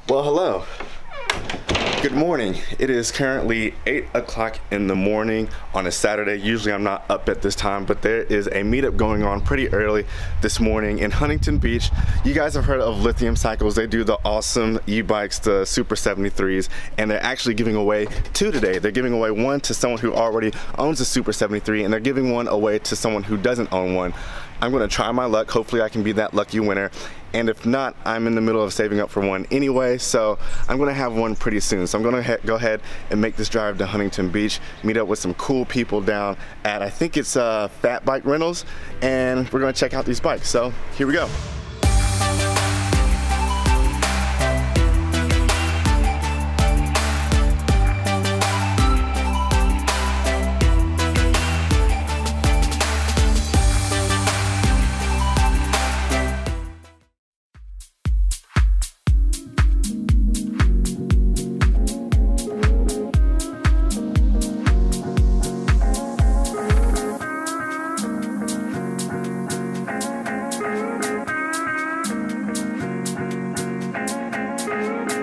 Well, hello. Good morning. It is currently 8 o'clock in the morning on a Saturday. Usually I'm not up at this time, but there is a meetup going on pretty early this morning in Huntington Beach. You guys have heard of Lithium Cycles. They do the awesome e-bikes, the Super 73s, and they're actually giving away two today. They're giving away one to someone who already owns a Super 73, and they're giving one away to someone who doesn't own one. I'm gonna try my luck. Hopefully I can be that lucky winner. And if not, I'm in the middle of saving up for one anyway, so I'm gonna have one pretty soon. So I'm gonna go ahead and make this drive to Huntington Beach, meet up with some cool people down at, I think it's Fat Bike Rentals, and we're gonna check out these bikes. So here we go.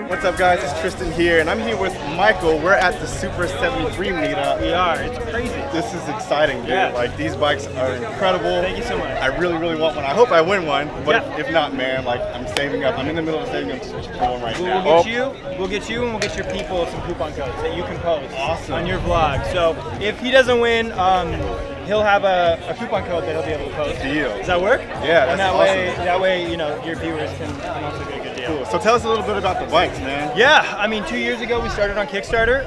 What's up guys, it's Tristan here and I'm here with Michael. We're at the Super 73 meetup. We are, it's crazy. This is exciting, dude. Yeah. Like, these bikes are incredible. Thank you so much. I really want one. I hope I win one, but if not, man, like, I'm saving up. I'm in the middle of saving up for one right now. We'll get you and we'll get your people some coupon codes that you can post on your vlog. So if he doesn't win, he'll have a coupon code that he'll be able to post. Deal. Does that work? Yeah, and that's awesome. That way, you know, your viewers can also get a good deal. Cool. So tell us a little bit about the bikes, man. Yeah, I mean, 2 years ago we started on Kickstarter.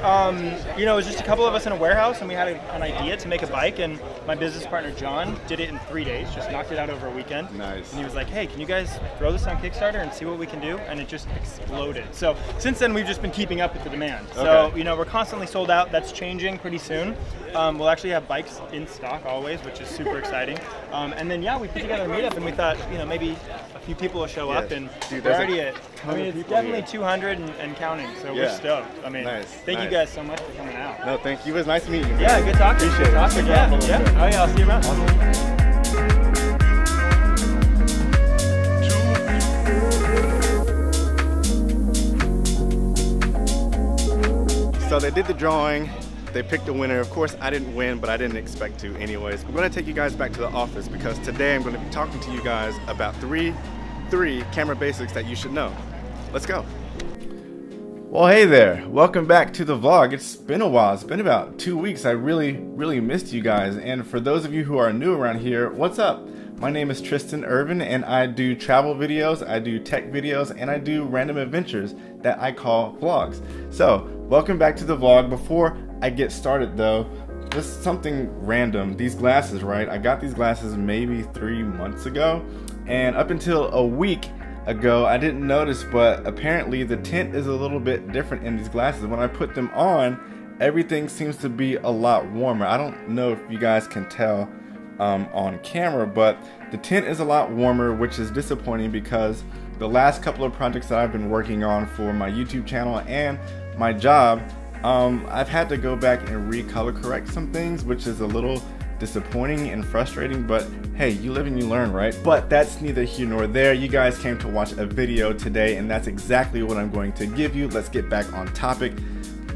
You know, it was just a couple of us in a warehouse, and we had an idea to make a bike, and my business partner John did it in 3 days, just knocked it out over a weekend. Nice. And he was like, hey, can you guys throw this on Kickstarter and see what we can do? And it just exploded. So since then, we've just been keeping up with the demand. So, you know, we're constantly sold out. That's changing pretty soon. We'll actually have bikes in stock always, which is super exciting. And then, yeah, we put together a meetup, and we thought, you know, maybe a few people will show up, and dude, we're already at, I mean, it's definitely 200 and counting, so we're stoked. I mean, thank you guys so much for coming out. No, thank you. It was nice meeting you. Yeah, good talking. Appreciate it. Talking. Yeah. Oh yeah, I'll see you around. So they did the drawing. They picked a winner. Of course, I didn't win, but I didn't expect to anyways. I'm gonna take you guys back to the office because today I'm gonna be talking to you guys about three camera basics that you should know. Let's go. Well, hey there. Welcome back to the vlog. It's been a while. It's been about 2 weeks. I really missed you guys. And for those of you who are new around here, what's up? My name is Tristan Irvin, and I do travel videos, I do tech videos, and I do random adventures that I call vlogs. So, welcome back to the vlog. Before I get started though, just something random. These glasses, right? I got these glasses maybe 3 months ago, and up until a week ago I didn't notice, but apparently the tint is a little bit different in these glasses. When I put them on, everything seems to be a lot warmer. I don't know if you guys can tell on camera, but the tint is a lot warmer, which is disappointing because the last couple of projects that I've been working on for my YouTube channel and my job, I've had to go back and recolor correct some things, which is a little disappointing and frustrating, but hey, you live and you learn, right? But that's neither here nor there. You guys came to watch a video today, and that's exactly what I'm going to give you. Let's get back on topic.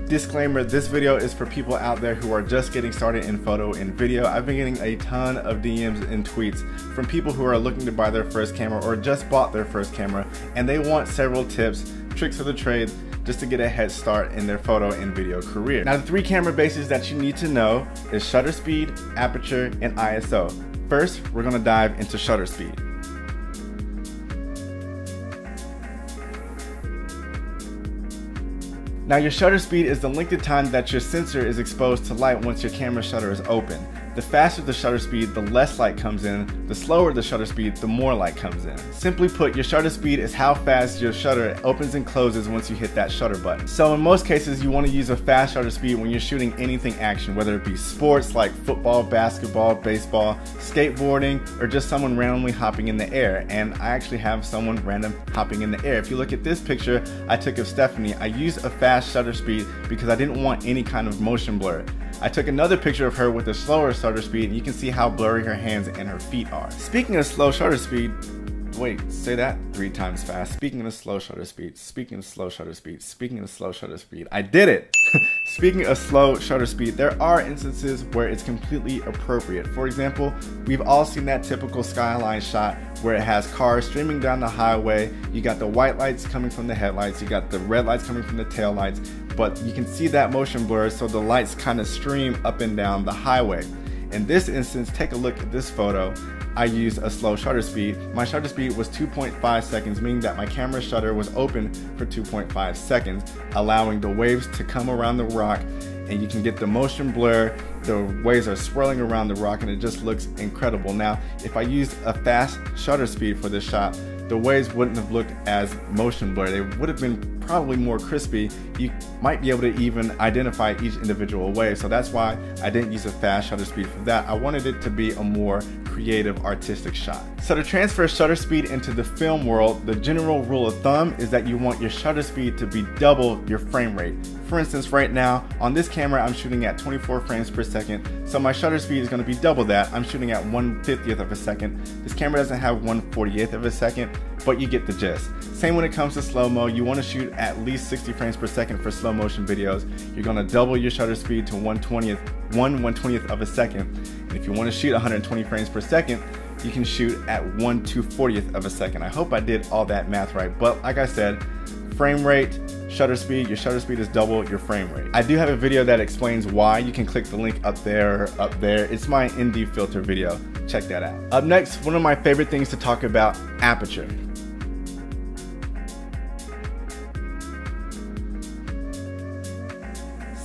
Disclaimer, this video is for people out there who are just getting started in photo and video. I've been getting a ton of DMs and tweets from people who are looking to buy their first camera or just bought their first camera, and they want several tips, tricks of the trade, just to get a head start in their photo and video career. Now, the 3 camera basics that you need to know is shutter speed, aperture, and ISO. First, we're gonna dive into shutter speed. Now, your shutter speed is the length of time that your sensor is exposed to light once your camera shutter is open. The faster the shutter speed, the less light comes in. The slower the shutter speed, the more light comes in. Simply put, your shutter speed is how fast your shutter opens and closes once you hit that shutter button. So in most cases, you want to use a fast shutter speed when you're shooting anything action, whether it be sports like football, basketball, baseball, skateboarding, or just someone randomly hopping in the air. And I actually have someone random hopping in the air. If you look at this picture I took of Stephanie, I used a fast shutter speed because I didn't want any kind of motion blur. I took another picture of her with a slower shutter speed, and you can see how blurry her hands and her feet are. Speaking of slow shutter speed, Wait, say that 3 times fast. Speaking of slow shutter speed, speaking of slow shutter speed, speaking of slow shutter speed. I did it! Speaking of slow shutter speed, there are instances where it's completely appropriate. For example, we've all seen that typical skyline shot where it has cars streaming down the highway. You got the white lights coming from the headlights, you got the red lights coming from the tail lights, but you can see that motion blur, so the lights kind of stream up and down the highway. In this instance, take a look at this photo. I used a slow shutter speed. My shutter speed was 2.5 seconds, meaning that my camera shutter was open for 2.5 seconds, allowing the waves to come around the rock, and you can get the motion blur. The waves are swirling around the rock and it just looks incredible. Now, if I used a fast shutter speed for this shot, the waves wouldn't have looked as motion blur. They would have been probably more crispy. You might be able to even identify each individual wave. So that's why I didn't use a fast shutter speed for that. I wanted it to be a more creative, artistic shot. So to transfer shutter speed into the film world, the general rule of thumb is that you want your shutter speed to be double your frame rate. For instance, right now on this camera, I'm shooting at 24 frames per second. So my shutter speed is going to be double that. I'm shooting at 1/50th of a second. This camera doesn't have 1/48th of a second, but you get the gist. Same when it comes to slow-mo. You want to shoot at least 60 frames per second for slow motion videos. You're going to double your shutter speed to 1/20th of a second. And if you want to shoot 120 frames per second, you can shoot at 1/240th of a second. I hope I did all that math right, but like I said, frame rate, shutter speed, your shutter speed is double your frame rate. I do have a video that explains why. You can click the link up there. It's my ND filter video. Check that out. Up next, one of my favorite things to talk about, aperture.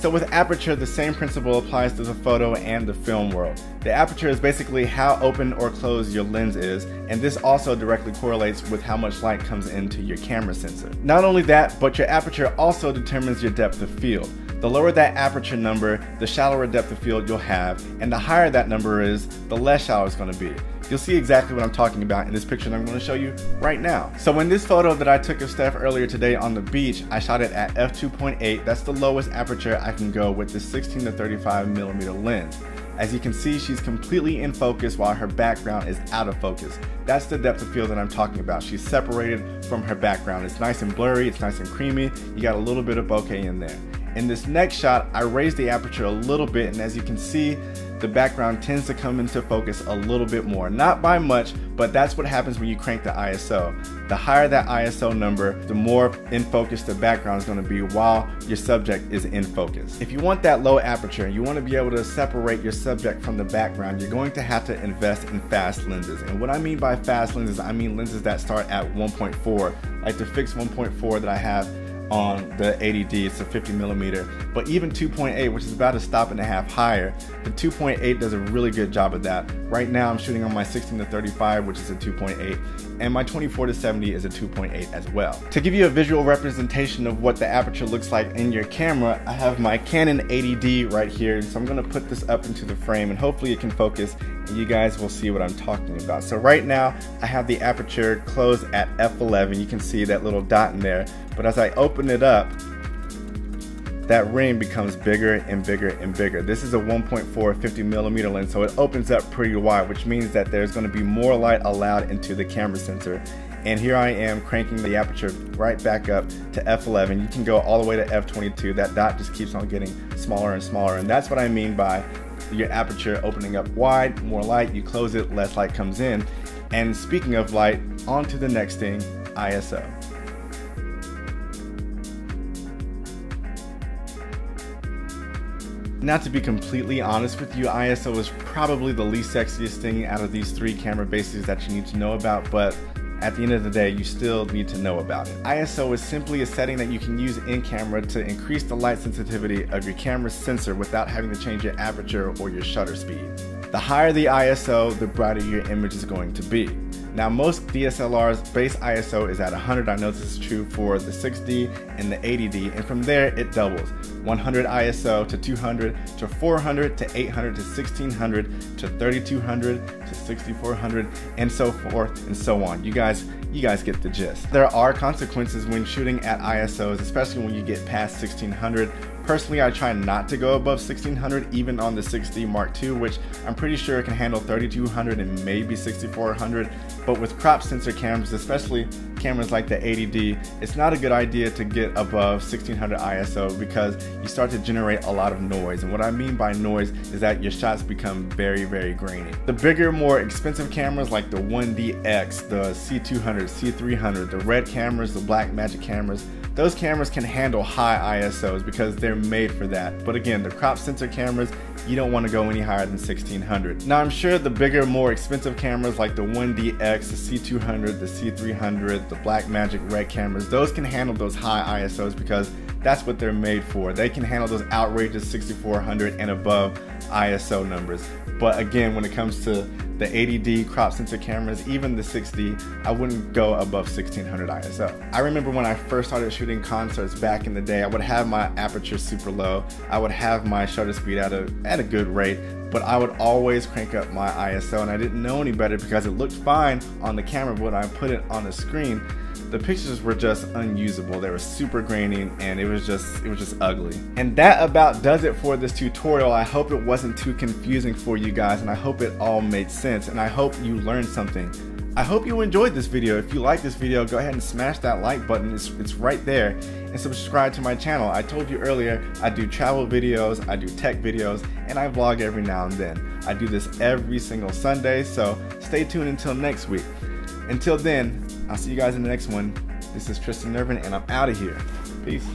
So with aperture, the same principle applies to the photo and the film world. The aperture is basically how open or closed your lens is, and this also directly correlates with how much light comes into your camera sensor. Not only that, but your aperture also determines your depth of field. The lower that aperture number, the shallower depth of field you'll have, and the higher that number is, the less shallow it's going to be. You'll see exactly what I'm talking about in this picture that I'm going to show you right now. So in this photo that I took of Steph earlier today on the beach, I shot it at f2.8. That's the lowest aperture I can go with the 16 to 35mm lens. As you can see, she's completely in focus while her background is out of focus. That's the depth of field that I'm talking about. She's separated from her background. It's nice and blurry, it's nice and creamy. You got a little bit of bokeh in there. In this next shot, I raised the aperture a little bit, and as you can see, the background tends to come into focus a little bit more. Not by much, but that's what happens when you crank the ISO. The higher that ISO number, the more in focus the background is going to be while your subject is in focus. If you want that low aperture, you want to be able to separate your subject from the background, you're going to have to invest in fast lenses. And what I mean by fast lenses, I mean lenses that start at 1.4, like the fixed 1.4 that I have on the 80D, it's a 50mm, but even 2.8, which is about a stop and a half higher, the 2.8 does a really good job of that. Right now I'm shooting on my 16 to 35, which is a 2.8, and my 24 to 70 is a 2.8 as well. To give you a visual representation of what the aperture looks like in your camera, I have my Canon 80D right here, so I'm going to put this up into the frame and hopefully it can focus and you guys will see what I'm talking about. So right now I have the aperture closed at f11. You can see that little dot in there, but as I open it up, that ring becomes bigger and bigger and bigger. This is a 1.4 50mm lens, so it opens up pretty wide, which means that there's going to be more light allowed into the camera sensor. And here I am cranking the aperture right back up to f11. You can go all the way to f22. That dot just keeps on getting smaller and smaller, and that's what I mean by your aperture opening up wide, more light, you close it, less light comes in. And speaking of light, on to the next thing, ISO. Now, to be completely honest with you, ISO is probably the least sexiest thing out of these 3 camera basics that you need to know about, but at the end of the day, you still need to know about it. ISO is simply a setting that you can use in camera to increase the light sensitivity of your camera's sensor without having to change your aperture or your shutter speed. The higher the ISO, the brighter your image is going to be. Now, most DSLR's base ISO is at 100. I know this is true for the 6D and the 80D, and from there it doubles. 100 ISO to 200 to 400 to 800 to 1600 to 3200 to 6400 and so forth and so on. You guys get the gist. There are consequences when shooting at ISOs, especially when you get past 1600. Personally, I try not to go above 1600 even on the 6D Mark II, which I'm pretty sure it can handle 3200 and maybe 6400. But with crop sensor cameras, especially cameras like the 80D, it's not a good idea to get above 1600 ISO because you start to generate a lot of noise. And what I mean by noise is that your shots become very, very grainy. The bigger, more expensive cameras like the 1DX, the C200, C300, the red cameras, the black magic cameras, those cameras can handle high ISOs because they're made for that. But again, the crop sensor cameras, you don't want to go any higher than 1600. Now I'm sure the bigger, more expensive cameras like the 1DX, the C200, the C300, the black magic red cameras, those can handle those high ISOs because that's what they're made for. They can handle those outrageous 6400 and above ISO numbers. But again, when it comes to the 80D crop sensor cameras, even the 6D, I wouldn't go above 1600 ISO. I remember when I first started shooting concerts back in the day, I would have my aperture super low, I would have my shutter speed at a good rate, but I would always crank up my ISO, and I didn't know any better because it looked fine on the camera, but when I put it on the screen, the pictures were just unusable. They were super grainy and it was just ugly. And that about does it for this tutorial. I hope it wasn't too confusing for you guys, and I hope it all made sense, and I hope you learned something. I hope you enjoyed this video. If you like this video, go ahead and smash that like button. It's right there. And subscribe to my channel. I told you earlier, I do travel videos, I do tech videos, and I vlog every now and then. I do this every single Sunday, so stay tuned until next week. Until then, I'll see you guys in the next one. This is Tristan Irvin, and I'm out of here. Peace.